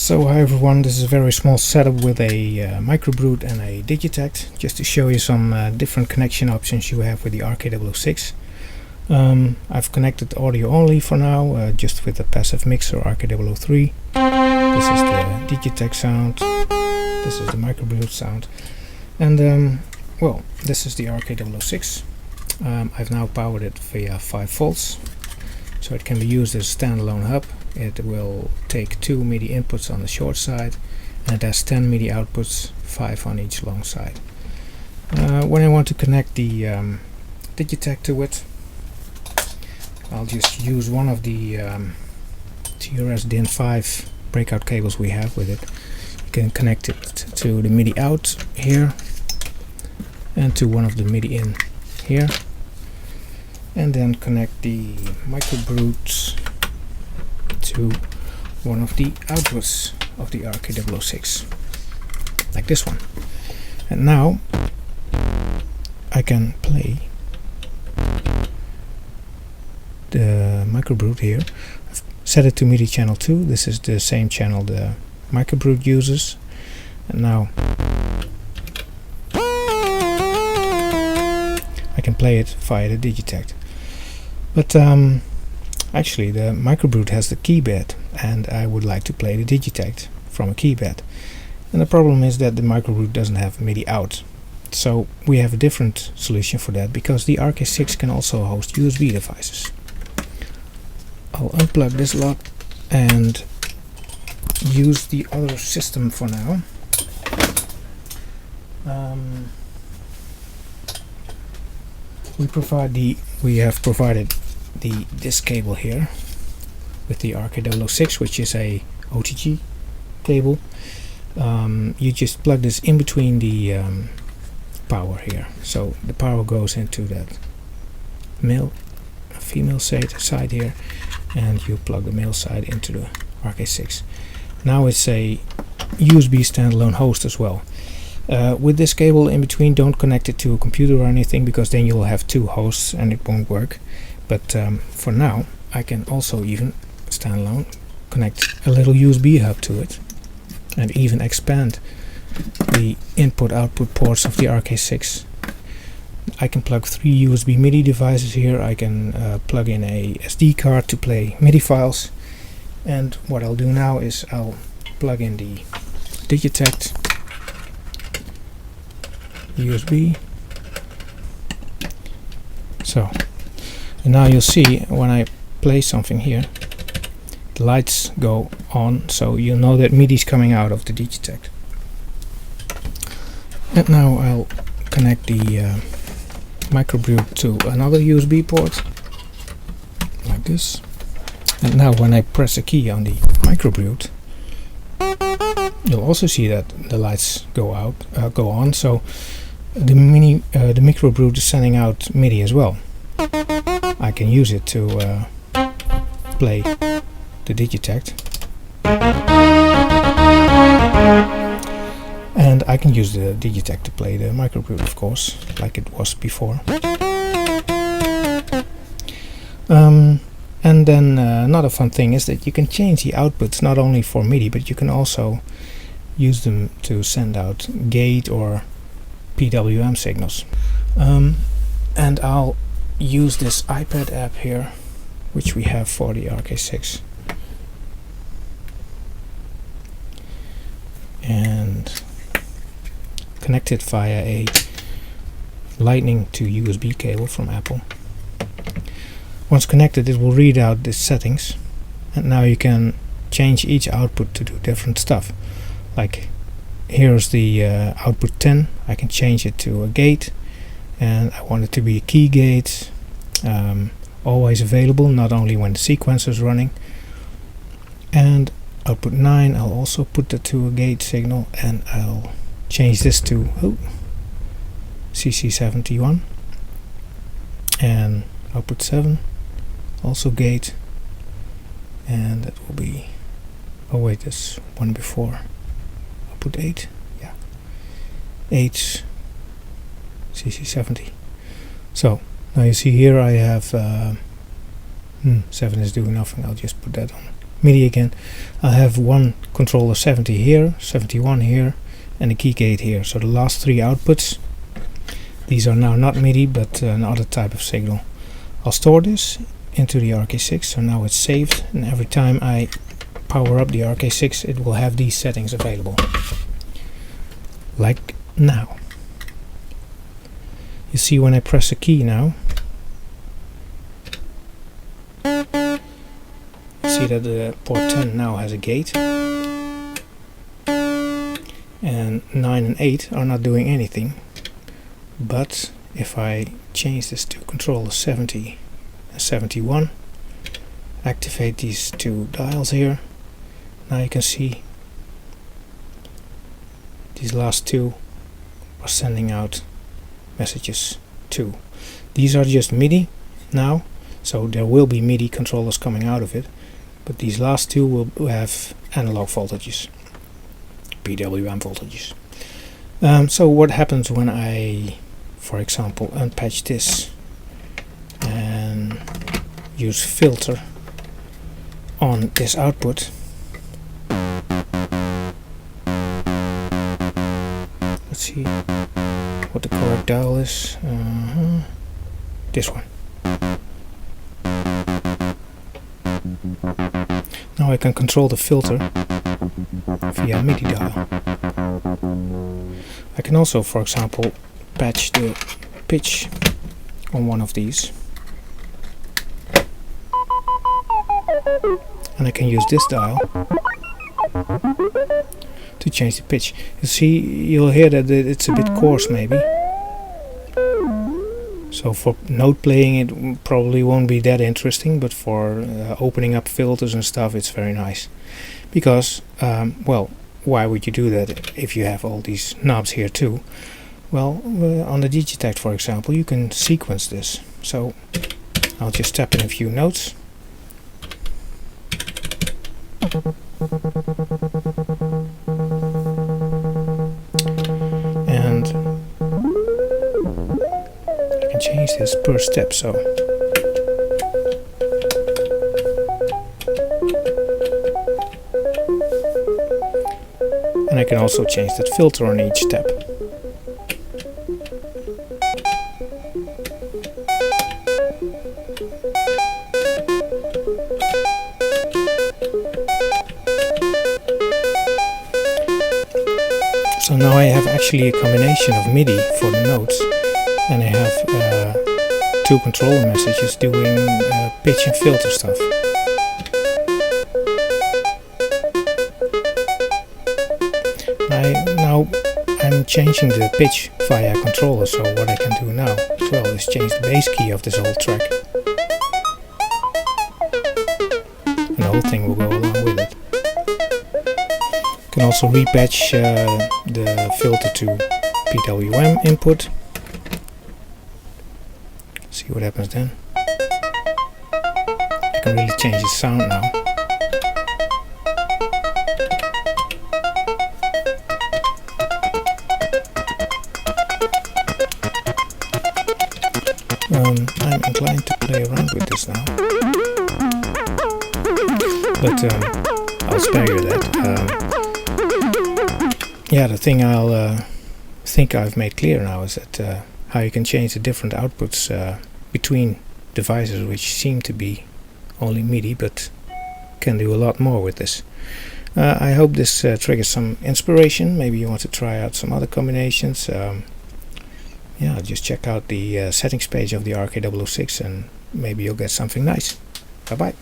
So hi everyone, this is a very small setup with a Microbrute and a Digitakt, just to show you some different connection options you have with the RK-006. I've connected audio only for now, just with the passive mixer RK-003. This is the Digitakt sound, this is the Microbrute sound, and well, this is the RK-006. I've now powered it via 5 volts, so it can be used as a standalone hub. It will take 2 MIDI inputs on the short side, and it has 10 MIDI outputs, 5 on each long side. When I want to connect the Digitakt to it, I'll just use one of the TRS DIN5 breakout cables we have with it. You can connect it to the MIDI out here and to one of the MIDI in here, and then connect the Microbrute to one of the outputs of the RK-006, like this one. And now I can play the Microbrute here. I've set it to MIDI channel 2. This is the same channel the Microbrute uses. And now I can play it via the Digitakt. But actually the Microbrute has the keybed, and I would like to play the Digitakt from a keybed. And the problem is that the Microbrute doesn't have MIDI out. So we have a different solution for that, because the RK-6 can also host USB devices. I'll unplug this lot and use the other system for now. We have provided this cable here with the RK-006, which is a OTG cable. You just plug this in between the power here, so the power goes into that female side here, and you plug the male side into the RK-6. Now it's a USB standalone host as well. With this cable in between, don't connect it to a computer or anything, because then you'll have 2 hosts and it won't work. But for now, I can also even standalone connect a little USB hub to it, and even expand the input-output ports of the RK-6. I can plug 3 USB MIDI devices here. I can plug in a SD card to play MIDI files. And what I'll do now is I'll plug in the Digitakt USB. So, and now you'll see when I play something here, the lights go on, so you know that MIDI is coming out of the Digitakt. And now I'll connect the Microbrute to another USB port, like this. And now when I press a key on the Microbrute, you'll also see that the lights go on. So the Microbrute is sending out MIDI as well. I can use it to play the Digitakt, and I can use the Digitakt to play the Microbrute, of course, like it was before. And then another fun thing is that you can change the outputs not only for MIDI, but you can also use them to send out gate or PWM signals. And I'll use this iPad app here, which we have for the RK-6, and connect it via a Lightning to USB cable from Apple. Once connected, it will read out the settings, and now you can change each output to do different stuff. Like here's the output 10. I can change it to a gate, and I want it to be a key gate, always available, not only when the sequencer is running. And output 9, I'll also put that to a gate signal, and I'll change this to CC71. And output 7, also gate, and that will be, oh wait, that's one before, output 8, yeah, 8 CC70. So now you see here I have 7 is doing nothing. I'll just put that on MIDI again, I have one controller 70 here, 71 here, and a key gate here. So the last three outputs, these are now not MIDI but another type of signal. I'll store this into the RK-006, so now it's saved, and every time I power up the RK-006 it will have these settings available, like now. You see when I press a key now, you see that the port 10 now has a gate, and 9 and 8 are not doing anything. But if I change this to controller 70 and 71, activate these two dials here, now you can see these last two are sending out messages too. These are just MIDI now, so there will be MIDI controllers coming out of it, but these last two will have analog voltages, PWM voltages. So what happens when I, for example, unpatch this and use filter on this output? Let's see what the correct dial is. This one. Now I can control the filter via MIDI dial. I can also, for example, patch the pitch on one of these, and I can use this dial to change the pitch. You see, you'll hear that it's a bit coarse maybe, so for note playing it probably won't be that interesting, but for opening up filters and stuff it's very nice, because well, why would you do that if you have all these knobs here too? Well, on the Digitakt, for example, you can sequence this. So I'll just tap in a few notes. And I can change this per step. So and I can also change that filter on each step. So now I have actually a combination of MIDI for the notes, and I have two controller messages doing pitch and filter stuff. Now I'm changing the pitch via controller, so what I can do now as well is change the bass key of this whole track. And the whole thing will go along with it. You can also repatch the filter to PWM input. See what happens then. I can really change the sound now. I'm inclined to play around with this now, but I'll spare you that. Yeah, the thing I'll think I've made clear now is that how you can change the different outputs between devices which seem to be only MIDI, but can do a lot more with this. I hope this triggers some inspiration. Maybe you want to try out some other combinations. Yeah, just check out the settings page of the RK-006 and maybe you'll get something nice. Bye bye.